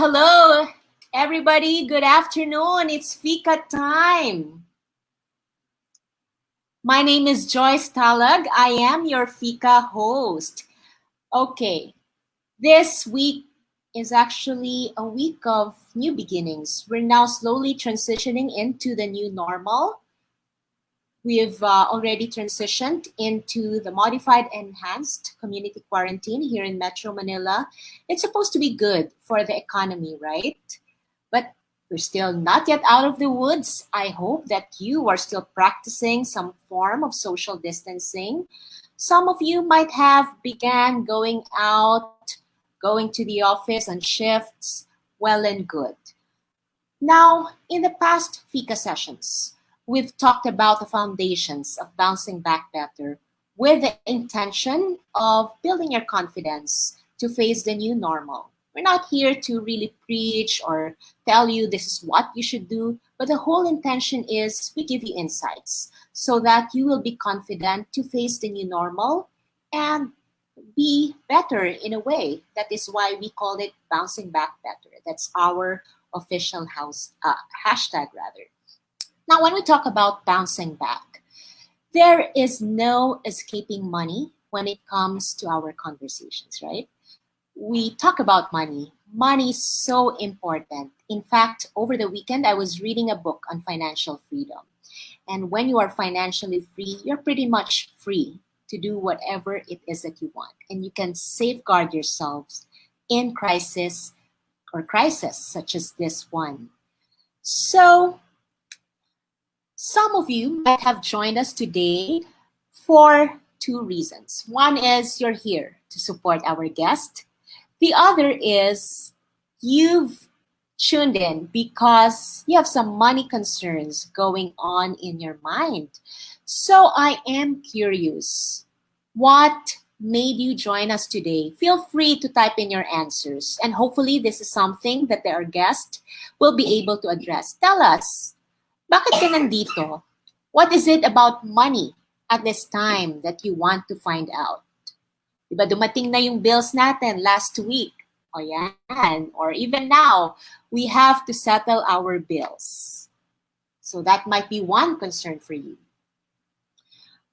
hello, everybody. Good afternoon. It's Fika time. My name is Joyce Talag. I am your Fika host. Okay, this week is actually a week of new beginnings. We're now slowly transitioning into the new normal. We've already transitioned into the modified enhanced community quarantine here in Metro Manila. It's supposed to be good for the economy, right? But we're still not yet out of the woods. I hope that you are still practicing some form of social distancing. Some of you might have began going out, going to the office on shifts. Well and good. Now, in the past Fika sessions, we've talked about the foundations of bouncing back better with the intention of building your confidence to face the new normal. We're not here to really preach or tell you this is what you should do, but the whole intention is we give you insights so that you will be confident to face the new normal and be better in a way. That is why we call it bouncing back better. That's our official hashtag rather. Now, when we talk about bouncing back, there is no escaping money when it comes to our conversations, right? We talk about money. Money is so important. In fact, over the weekend, I was reading a book on financial freedom. And when you are financially free, you're pretty much free to do whatever it is that you want. And you can safeguard yourselves in crisis such as this one. So, some of you might have joined us today for two reasons. One is you're here to support our guest. The other is you've tuned in because you have some money concerns going on in your mind. So I am curious, what made you join us today? Feel free to type in your answers, and hopefully this is something that our guest will be able to address. Tell us, bakit ka nandito? What is it about money at this time that you want to find out? Diba dumating na yung bills natin last week? O yan. Or even now, we have to settle our bills. So that might be one concern for you.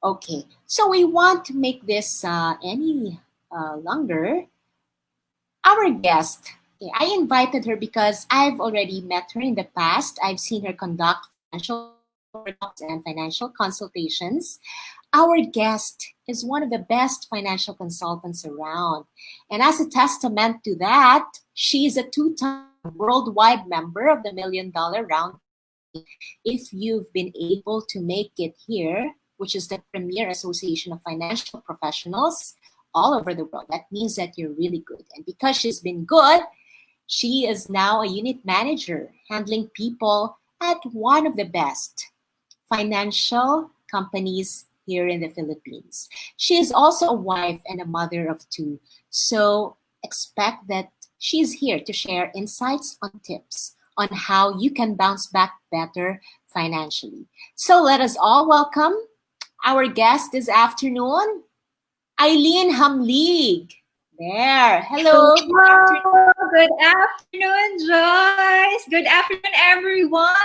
Okay, so we want to make this any longer. Our guest, I invited her because I've already met her in the past. I've seen her conduct financial workshops and financial consultations. Our guest is one of the best financial consultants around. And as a testament to that, she is a two-time worldwide member of the $1 Million Round. If you've been able to make it here, which is the premier association of financial professionals all over the world, that means that you're really good. And because she's been good, she is now a unit manager handling people at one of the best financial companies here in the Philippines. She is also a wife and a mother of two. So expect that she's here to share insights on tips on how you can bounce back better financially. So let us all welcome our guest this afternoon, Aileen Hamlig. There. Hello. Good afternoon, Joyce. Good afternoon, everyone.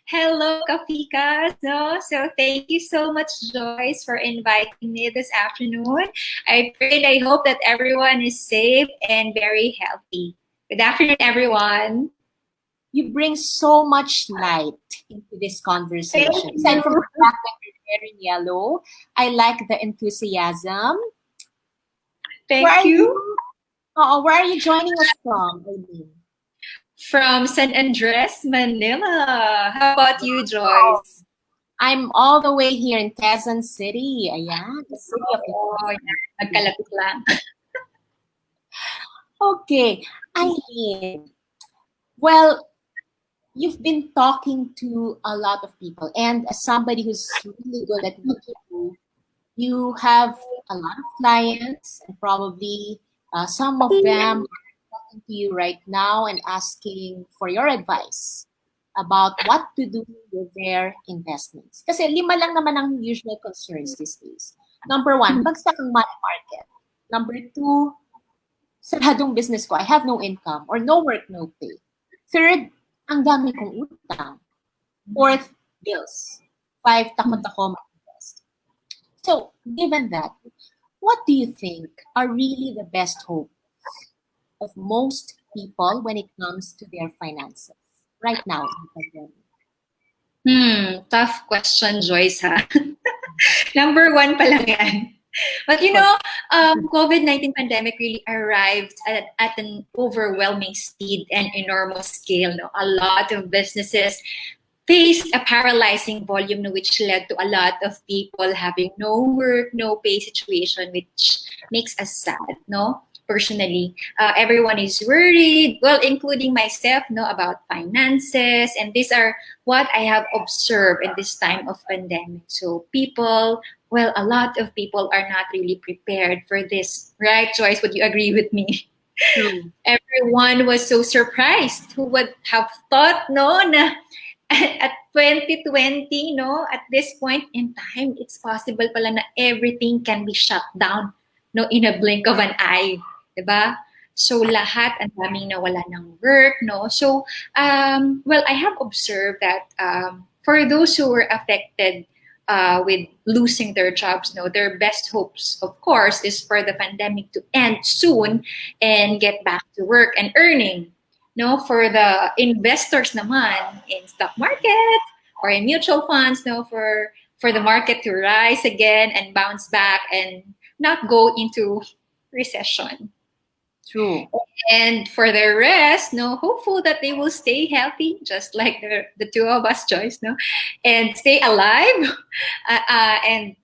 Hello, Kafika. So thank you so much, Joyce, for inviting me this afternoon. I pray and I hope that everyone is safe and very healthy. Good afternoon, everyone. You bring so much light into this conversation. Aside from the fact that you're wearing yellow, I like the enthusiasm. Thank you. Where are you joining us from, Aileen? From San Andres, Manila. How about you, Joyce? I'm all the way here in Quezon City. Ayan, the city of the magkalapit lang. Okay, Aileen. Well, you've been talking to a lot of people, and as somebody who's really good at what you do, you have a lot of clients, and probably some of them are talking to you right now and asking for your advice about what to do with their investments. Kasi 5 lang naman ang usual concerns these days. Number 1, bagsak ang money market. Number 2, saradong business ko, I have no income or no work, no pay. Third, ang dami kong utang. Fourth, bills. Five, takot ako mag-invest. So, given that, what do you think are really the best hope of most people when it comes to their finances right now in the pandemic? Tough question, Joyce, ha? Number one pa lang yan. But you know, COVID-19 pandemic really arrived at an overwhelming speed and enormous scale. No? A lot of businesses faced a paralyzing volume, no, which led to a lot of people having no work, no pay situation, which makes us sad, no? Personally, everyone is worried, well, including myself, no, about finances, and these are what I have observed in this time of pandemic. So people, well, a lot of people are not really prepared for this, right, Joyce? Would you agree with me? True. Everyone was so surprised. Who would have thought, no, na at 2020, no, at this point in time, it's possible pala na everything can be shut down, no, in a blink of an eye, diba? So lahat ang daming nawala ng work, no. So well, I have observed that for those who were affected with losing their jobs, no, their best hopes, of course, is for the pandemic to end soon and get back to work and earning. No, for the investors naman in stock market or in mutual funds, no, for the market to rise again and bounce back and not go into recession. True. And for the rest, no, hopeful that they will stay healthy, just like the two of us, Joyce, no, and stay alive, and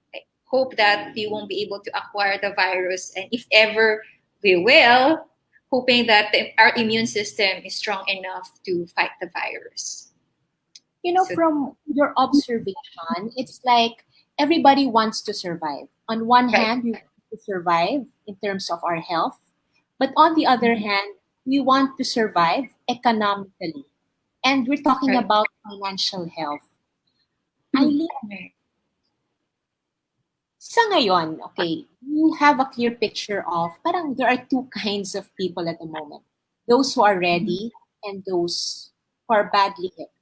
hope that we won't be able to acquire the virus. And if ever we will, hoping that our immune system is strong enough to fight the virus. You know, So, from your observation, it's like everybody wants to survive. On one right. hand, we want to survive in terms of our health, but on the other hand, we want to survive economically. And we're talking Right. about financial health. Aileen, Right. sa ngayon, okay, you have a clear picture of parang there are two kinds of people at the moment. Those who are ready and those who are badly hit.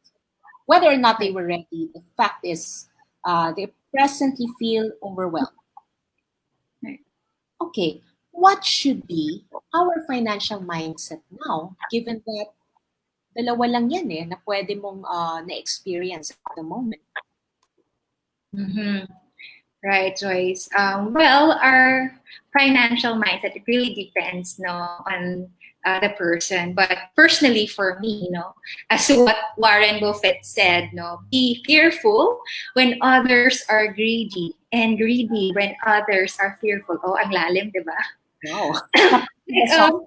Whether or not they were ready, the fact is they presently feel overwhelmed. Right. Okay, what should be our financial mindset now given that dalawa lang yan na pwede mong na-experience at the moment? Mm-hmm. Right, Joyce. Well, our financial mindset, it really depends, no, on the person. But personally, for me, as what Warren Buffett said, no, be fearful when others are greedy, and greedy when others are fearful. Oh, ang lalim, di ba? Wow. um,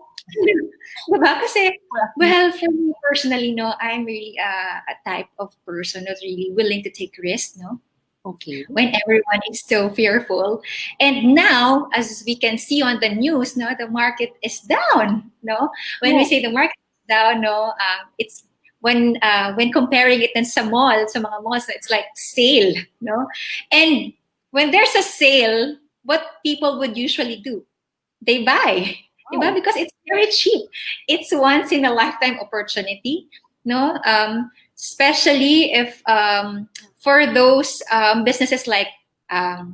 diba? Kasi, well, for me personally, no, I'm really a type of person who's really willing to take risks, no? Okay. When everyone is so fearful. And now, as we can see on the news, no, the market is down. No, when we say the market is down, no, it's when comparing it in sa mga malls, it's like sale, no, and when there's a sale, what people would usually do, they buy. Diba? Because it's very cheap. It's once in a lifetime opportunity, no? Especially if for those businesses like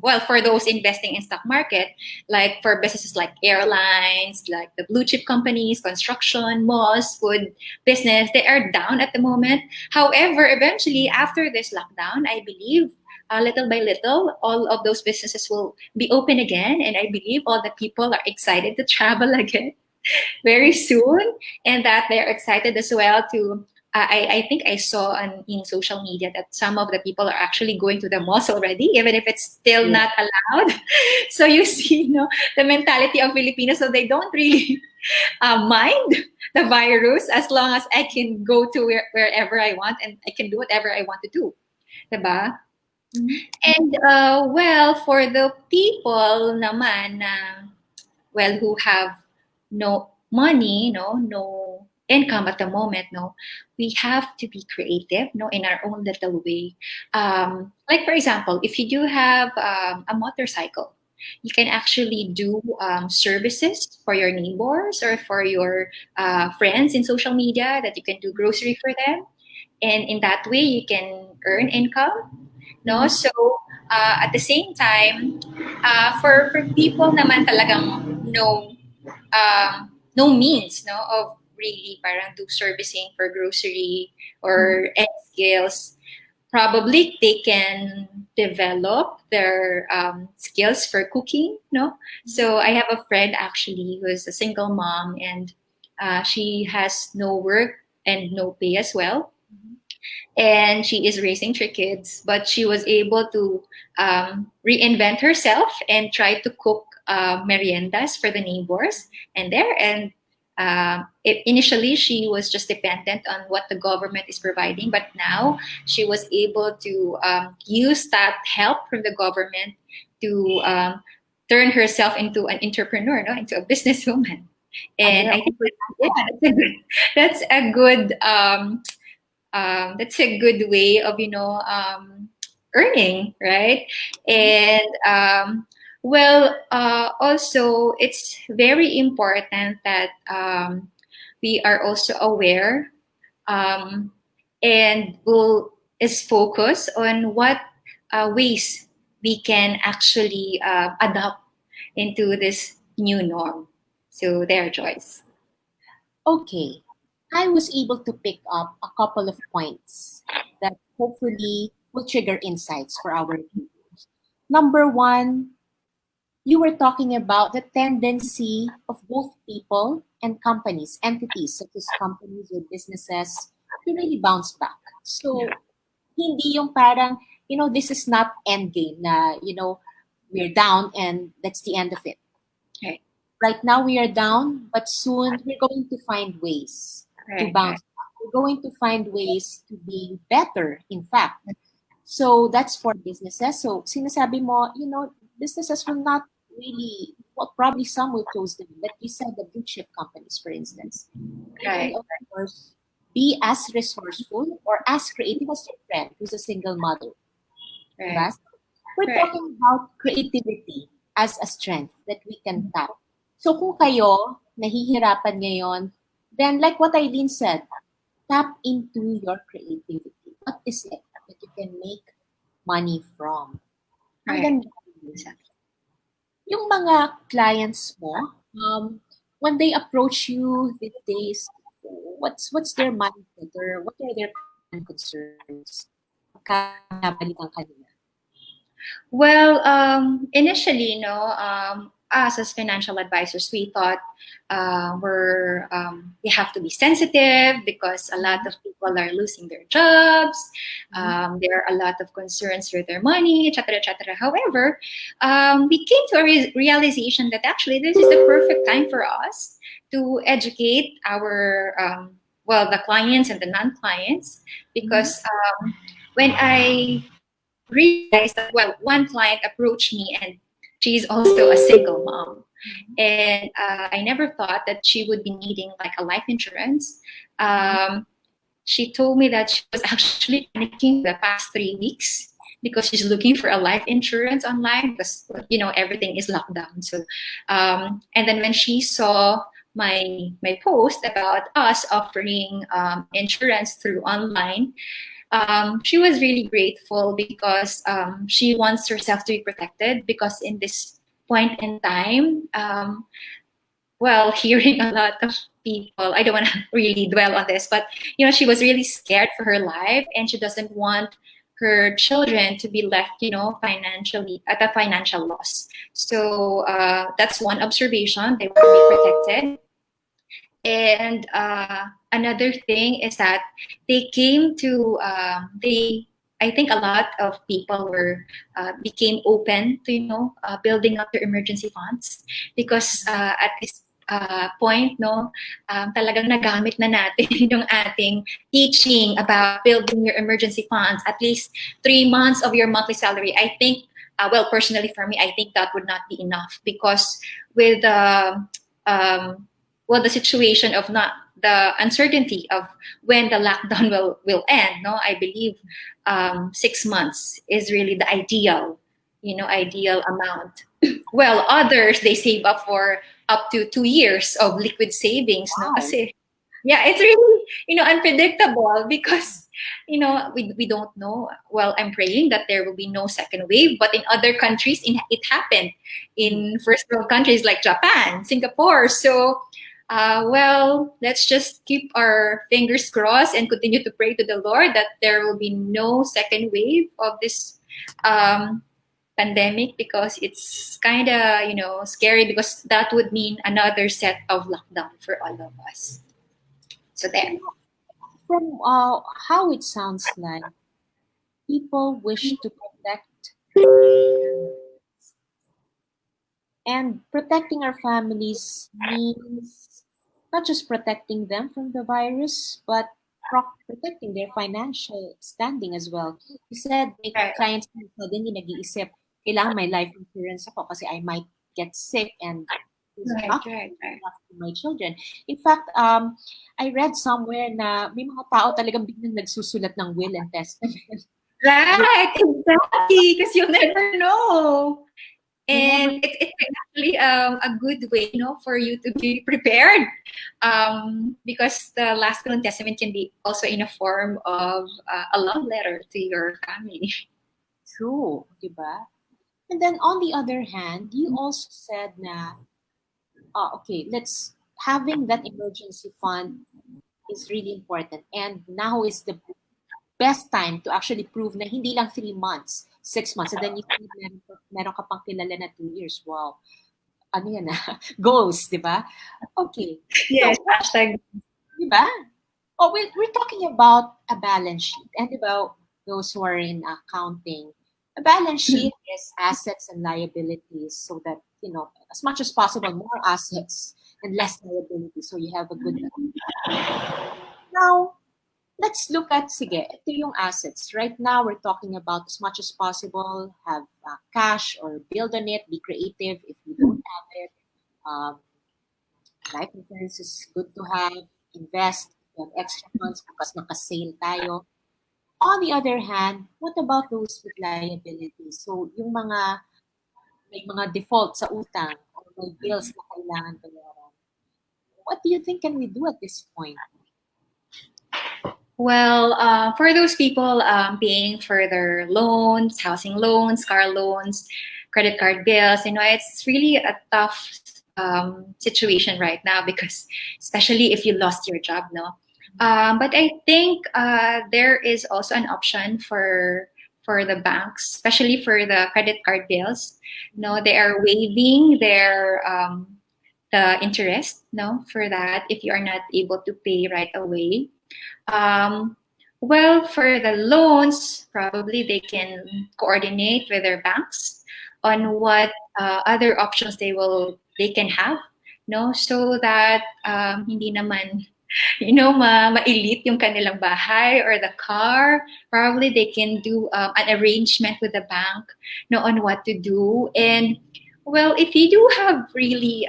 well, for those investing in stock market, like for businesses like airlines, like the blue chip companies, construction, malls, food business, they are down at the moment. However, eventually after this lockdown, I believe little by little, all of those businesses will be open again. And I believe all the people are excited to travel again very soon, and that they're excited as well to I think I saw in social media that some of the people are actually going to the malls already, even if it's still not allowed. So you see, the mentality of Filipinos, so they don't really mind the virus as long as I can go to wherever I want and I can do whatever I want to do. Diba? And well, for the people naman well, who have no money, no income at the moment, we have to be creative, in our own little way. Like for example, if you do have a motorcycle, You can actually do services for your neighbors or for your friends in social media, that you can do grocery for them, and in that way you can earn income. No, Mhm. so at the same time, for people naman talagang no means no of really parang do servicing for grocery Mhm. or any skills, probably they can develop their skills for cooking. No, so I have a friend actually who is a single mom, and she has no work and no pay as well, and she is raising three kids, but she was able to reinvent herself and try to cook meriendas for the neighbors and there. And initially, she was just dependent on what the government is providing, but now she was able to use that help from the government to turn herself into an entrepreneur, no, into a businesswoman. And And they're I think open that's a good that's a good way of earning, right? Mhm. And also it's very important that we are also aware, um, and will is focused on what ways we can actually adopt into this new norm. So there, Joyce. Okay. I was able to pick up a couple of points that hopefully will trigger insights for our viewers. Number one, you were talking about the tendency of both people and companies, entities such as companies or businesses, to really bounce back. Yeah. So, hindi yung parang, this is not end game na, we're down and that's the end of it. Right. Right now we are down, but soon we're going to find ways to Right. Right. bounce back. We're going to find ways to be better, in fact. So that's for businesses. So sinasabi mo, businesses will not really, well, probably some will close down. But you said the blue chip companies, for instance, they Right. will, of course, be as resourceful or as creative as your friend who's a single mother. Right. Diba? We're Right. talking about creativity as a strength that we can tap. So kung kayo nahihirapan ngayon, then like what Aileen said, tap into your creativity. What is it that you can make money from? Ang Right. ganda yun. Yung mga clients mo, when they approach you these days, what's their mindset or what are their common concerns? Pagka binabalikan ka nila. Well, initially, no, us as financial advisors, we thought we have to be sensitive because a lot of people are losing their jobs. Mhm. There are a lot of concerns with their money, etc., etc. However, we came to a realization that actually this is the perfect time for us to educate our the clients and the non-clients, Mhm. because when I realized that, well, one client approached me and she's also a single mom, Mhm. and I never thought that she would be needing like a life insurance. Mhm. She told me that she was actually panicking for the past 3 weeks because she's looking for a life insurance online because everything is locked down. So and then when she saw my post about us offering insurance through online, she was really grateful because she wants herself to be protected, because in this point in time, hearing a lot of people, I don't want to really dwell on this, but she was really scared for her life, and she doesn't want her children to be left, financially at a financial loss. So that's one observation. They want to be protected. And another thing is that they came to I think a lot of people were became open to building up their emergency funds, because at this point, no, talagang nagamit na natin yung ating teaching about building your emergency funds at least 3 months of your monthly salary. I think personally for me, I think that would not be enough, because with um, the situation of not the uncertainty of when the lockdown will end, no, I believe 6 months is really the ideal amount. Well, others, they save up for up to 2 years of liquid savings, no? Wow. Kasi, yeah, it's really, unpredictable because, we don't know. Well, I'm praying that there will be no second wave, but in other countries, it happened Mhm. in first world countries like Japan, Singapore. So, well, let's just keep our fingers crossed and continue to pray to the Lord that there will be no second wave of this um, pandemic, because it's kind of scary, because that would mean another set of lockdown for all of us. So there. You know, from how it sounds like, people wish to protect and protecting our families means not just protecting them from the virus, but protecting their financial standing as well. You said may Right, clients na suddenly nag-iisip, kailangan may life insurance ako kasi I might get sick and who's right, after right, right. my children. In fact, I read somewhere na may mga tao talagang biglang nagsusulat ng will and testament. Right, exactly. Because you'll never know. You never. And it's actually a good way, for you to be prepared. Because the last will and testament can be also in a form of a love letter to your family. True, di ba? And then on the other hand, you also said na, okay, let's having that emergency fund is really important. And now is the best time to actually prove na hindi lang 3 months, 6 months, and then you see meron ka pang kilala na 2 years. Wow. Ano yan na? Goals, di ba? Okay. Yes, So, hashtag. di ba? Oh, we're talking about a balance sheet. And about those who are in accounting, a balance sheet is assets and liabilities so that, as much as possible, more assets and less liabilities. So you have a good. Now, let's look at, sige, ito yung assets. Right now, we're talking about as much as possible, have cash or build on it, be creative if you don't have it. Um, Life insurance is good to have, invest, have extra funds because naka-sale tayo. On the other hand, what about those with liabilities? So, yung may mga default sa utang or may bills na kailangan bayaran. What do you think can we do at this point? Well, for those people paying for their loans, housing loans, car loans, credit card bills, it's really a tough situation right now, because especially if you lost your job, no. But I think there is also an option for the banks, especially for the credit card bills. No, they are waiving the interest, no, for that if you are not able to pay right away. Um, well, for the loans, probably they can coordinate with their banks on what other options they can have, no, so that hindi naman ma-elite yung kanilang bahay or the car. Probably they can do an arrangement with the bank, on what to do. And well, if you do have really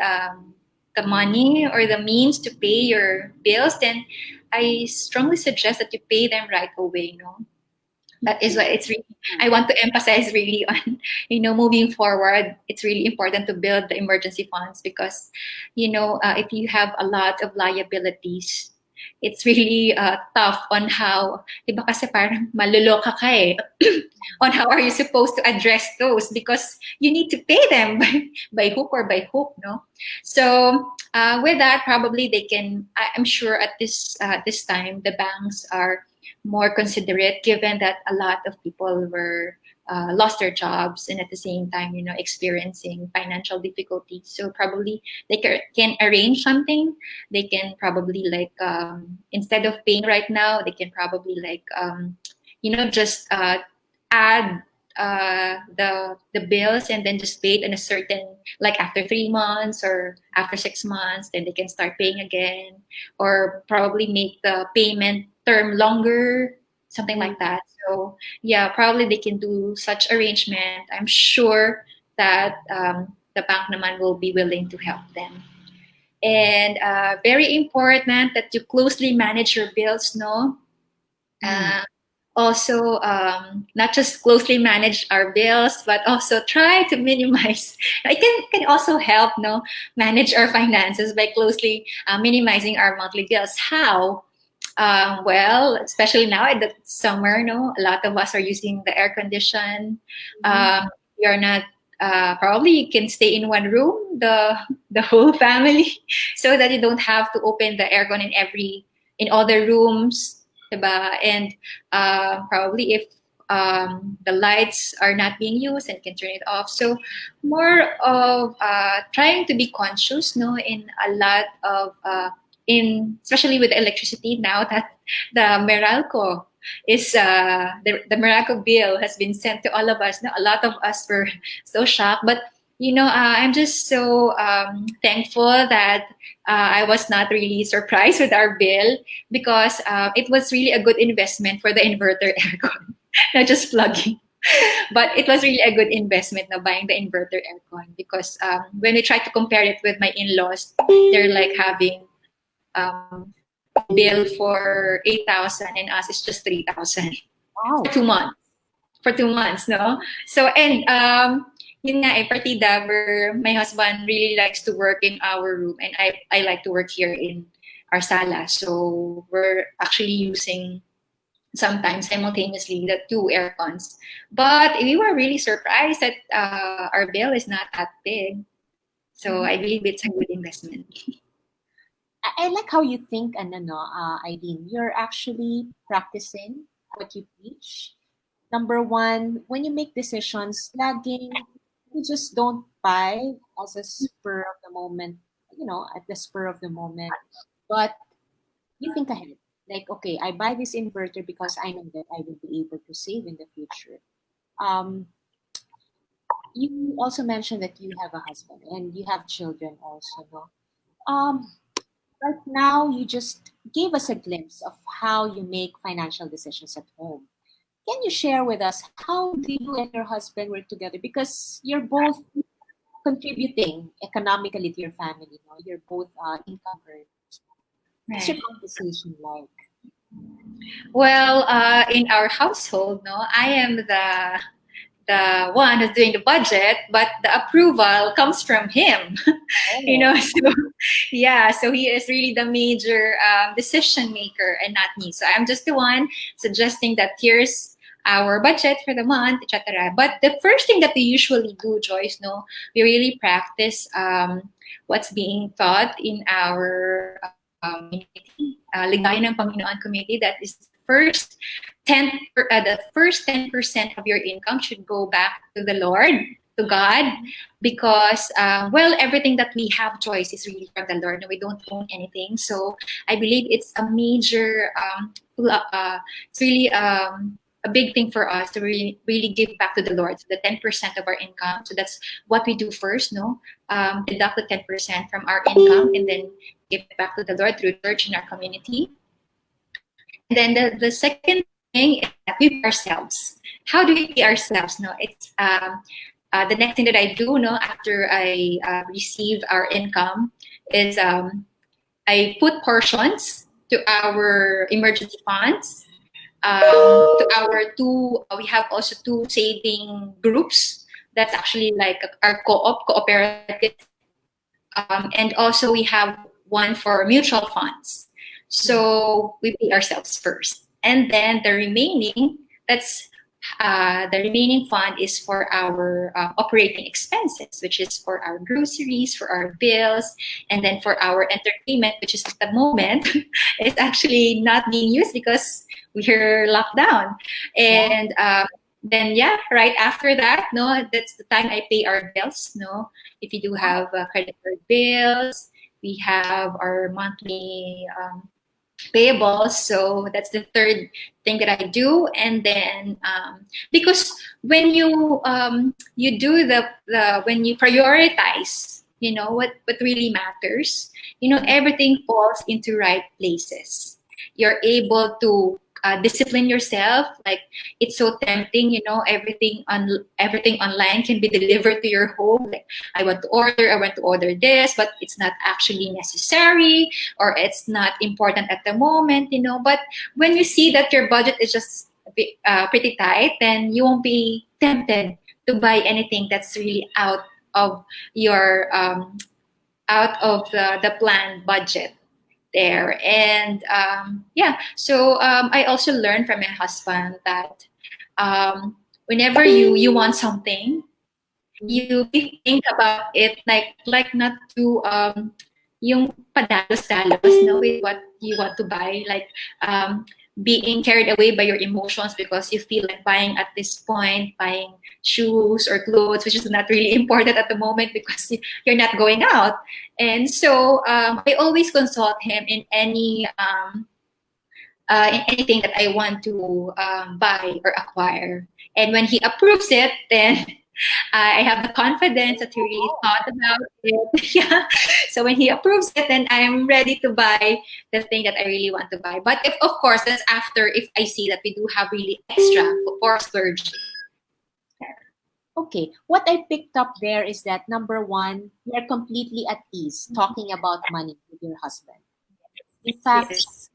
the money or the means to pay your bills, then I strongly suggest that you pay them right away. No, that is why it's really, I want to emphasize really on, moving forward, it's really important to build the emergency funds, because if you have a lot of liabilities, it's really tough on how, di ba, kasi parang maluloka ka eh, on how are you supposed to address those, because you need to pay them by hook or by hook, no. So with that, probably they can, I'm sure at this time the banks are more considerate, given that a lot of people were lost their jobs, and at the same time, experiencing financial difficulties. So probably they can arrange something. They can probably, like, instead of paying right now, they can probably, like, just add the bills, and then just pay it in a certain, like, after 3 months or after 6 months, then they can start paying again, or probably make the payment term longer, something like that. So yeah, probably they can do such arrangement. I'm sure that the bank naman will be willing to help them. And very important that you closely manage your bills, no. Mm. also not just closely manage our bills, but also try to minimize. I can also help no manage our finances by closely minimizing our monthly bills. How? Well, especially now in the summer, no, a lot of us are using the air condition. Mhm. You're not probably you can stay in one room, the whole family, so that you don't have to open the aircon in all the rooms, diba? And probably if the lights are not being used and can turn it off. So more of trying to be conscious, no, in a lot of in especially with electricity now that the Meralco is the Meralco bill has been sent to all of us. Now, a lot of us were so shocked, but I'm just so thankful that I was not really surprised with our bill because it was really a good investment for the inverter aircon, not just plugging. But it was really a good investment now buying the inverter aircon because when we try to compare it with my in-laws, they're like having bill for 8,000 and us is just 3,000 for Wow. 2 months. For 2 months, no? So, and yun nga partida where my husband really likes to work in our room and I like to work here in our sala. So we're actually using sometimes simultaneously the two air cons. But we were really surprised that our bill is not that big. So Mhm. I believe it's a good investment. I like how you think, Eileen. You're actually practicing what you preach. Number one, when you make decisions, lagging, you just don't buy as a spur of the moment, at the spur of the moment. But you think ahead. Like, okay, I buy this inverter because I know that I will be able to save in the future. Um, you also mentioned that you have a husband and you have children also, no? Right now, you just gave us a glimpse of how you make financial decisions at home. Can you share with us how do you and your husband work together? Because you're both contributing economically to your family. No? You're both income earners. What's your Right. conversation like? Well, in our household, no, I am the one who's doing the budget, but the approval comes from him. Oh, So yeah, so he is really the major decision maker and not me. So I'm just the one suggesting that here's our budget for the month, etc. But the first thing that we usually do, Joyce, no, we really practice what's being taught in our community, Ligaya ng Panginoon community. That is the first 10% of your income should go back to the Lord, to God, because well, everything that we have, choice is really from the Lord, and we don't own anything. So I believe it's a major it's really a big thing for us to really give back to the Lord. So the 10% of our income, so that's what we do first, no, deduct the 10% from our income and then give it back to the Lord through church in our community. And then the second thing is that we pay ourselves. How do we pay ourselves? No, it's the next thing that I do, no, after I receive our income is I put portions to our emergency funds. To our two, we have also two saving groups. That's actually like our cooperative, and also we have one for mutual funds. So we pay ourselves first, and then that's the remaining fund is for our operating expenses, which is for our groceries, for our bills, and then for our entertainment, which is at the moment is actually not being used because we're locked down. yeah. And then yeah, right after that, no, that's the time I pay our bills. No, if you do have credit card bills, we have our monthly payables. So that's the third thing that I do. And then because when you do the when you prioritize, what really matters, everything falls into right places. You're able to discipline yourself. Like it's so tempting, everything online can be delivered to your home. Like I want to order this, but it's not actually necessary or it's not important at the moment. But when you see that your budget is just pretty tight, then you won't be tempted to buy anything that's really of your out of the planned budget there. And yeah, so I also learned from my husband that whenever you want something, you really think about it, like not to yung padalos-dalos, no, with what you want to buy, like being carried away by your emotions because you feel like buying at this point, buying shoes or clothes, which is not really important at the moment because you're not going out. And so I always consult him in anything that I want to buy or acquire. And when he approves it, then I have the confidence that he really thought about it. Yeah. So when he approves it, then I'm ready to buy the thing that I really want to buy. But if, of course, that's after if I see that we do have really extra for splurge. Okay, what I picked up there is that number one, you're completely at ease talking about money with your husband. In fact, Yes.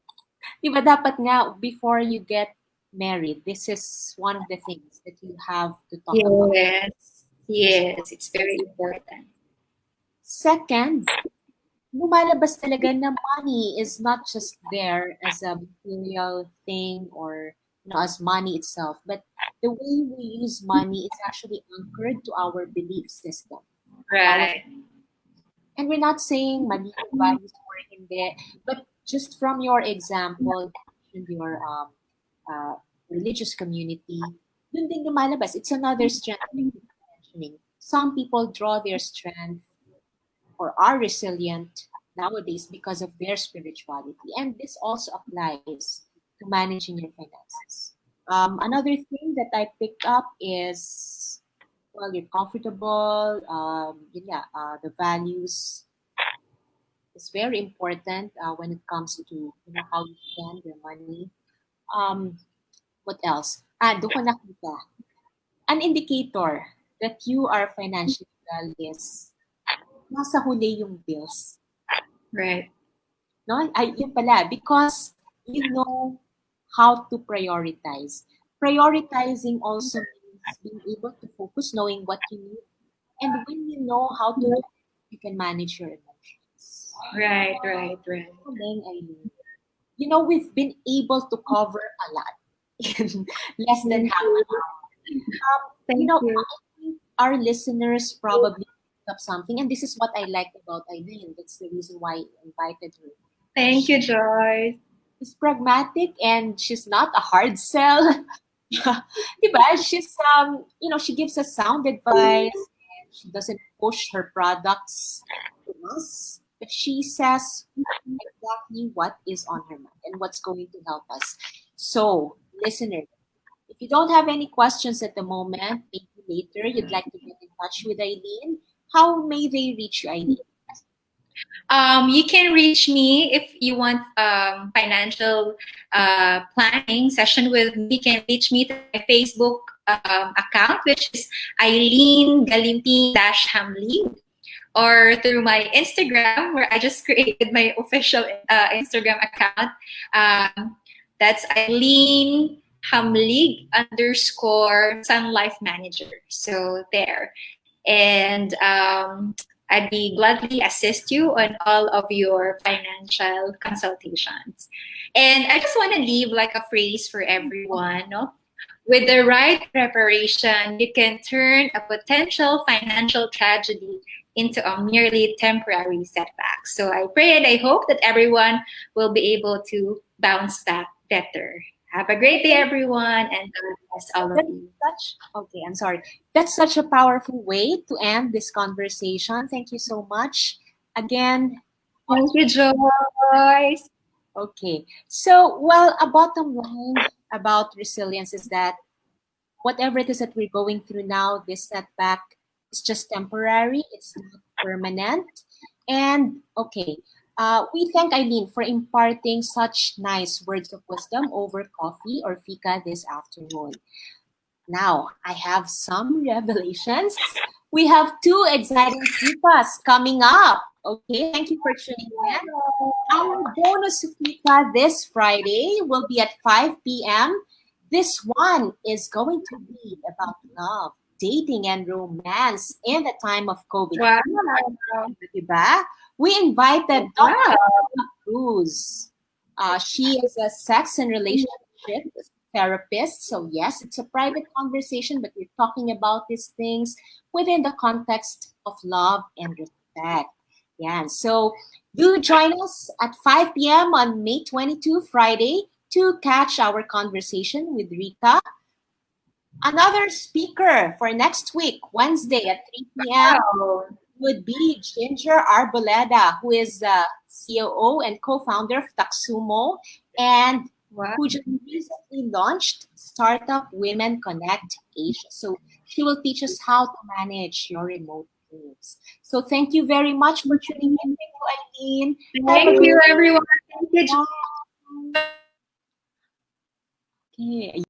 di ba dapat nga before you get married, this is one of the things that you have to talk about. Yes. Yes. It's very important. Second, lumalabas talaga na money is not just there as a material thing or as money itself, but the way we use money is actually anchored to our belief system. Our, Right. and we're not saying mali yung values or hindi, but just from your example, in your uh, religious community, dun din lumalabas. It's another strength that I keep mentioning. Some people draw their strength or are resilient nowadays because of their spirituality. And this also applies to managing your finances. Another thing that I picked up is, well, you're comfortable. The values is very important when it comes to how you spend your money. Um, what else? Doon ko nakita. An indicator that you are financially well is nasa huli yung bills. Right. No? Yun pala, because you know how to prioritize. Prioritizing also means being able to focus, knowing what you need, and when you know how to do it, you can manage your emotions. Right. Right. Right. Galing, Aileen. We've been able to cover a lot in less than half an hour. Thank you. I think our listeners probably picked up something, and this is what I liked about Aileen. That's the reason why I invited her. Thank you, Joyce. She's pragmatic and she's not a hard sell. Diba? She gives us sound advice. And she doesn't push her products to us, but she says exactly what is on her mind and what's going to help us. So, listener, if you don't have any questions at the moment, maybe later you'd like to get in touch with Aileen, how may they reach you, Aileen? You can reach me if you want financial planning session with me. You can reach me through my Facebook account, which is Aileen Galimpin-Jamlig, or through my Instagram, where I just created my official Instagram account. That's Aileen Hamlig _ Sun Life Manager. So there. And I'd be gladly assist you on all of your financial consultations. And I just want to leave like a phrase for everyone. No? With the right preparation, you can turn a potential financial tragedy into a merely temporary setback. So I pray and I hope that everyone will be able to bounce back better. Have a great day, everyone, and God bless all of you. Okay, I'm sorry. That's such a powerful way to end this conversation. Thank you so much. Again, thank you, Joyce. Okay. So, well, a bottom line about resilience is that whatever it is that we're going through now, this setback is just temporary. It's not permanent. And okay, we thank Aileen for imparting such nice words of wisdom over coffee or fika this afternoon. Now, I have some revelations. We have 2 exciting fikas coming up. Okay, thank you for tuning in. Our bonus fika this Friday will be at 5 p.m. This one is going to be about love, dating, and romance in the time of COVID. Wow. Diba? We invited Dr. Wow. Cruz. She is a sex and relationship therapist. So, yes, it's a private conversation, but we're talking about these things within the context of love and respect. Yeah, and so do join us at 5 p.m. on May 22, Friday, to catch our conversation with Rika. Another speaker for next week, Wednesday at 3 p.m. Wow. would be Ginger Arboleda, who is the COO and co-founder of Taxumo, and Wow. who just recently launched Startup Women Connect Asia. So she will teach us how to manage your remote teams. So thank you very much for tuning in. Thank you, Aileen. Have a Thank good you, everyone. Thank you, day. Okay.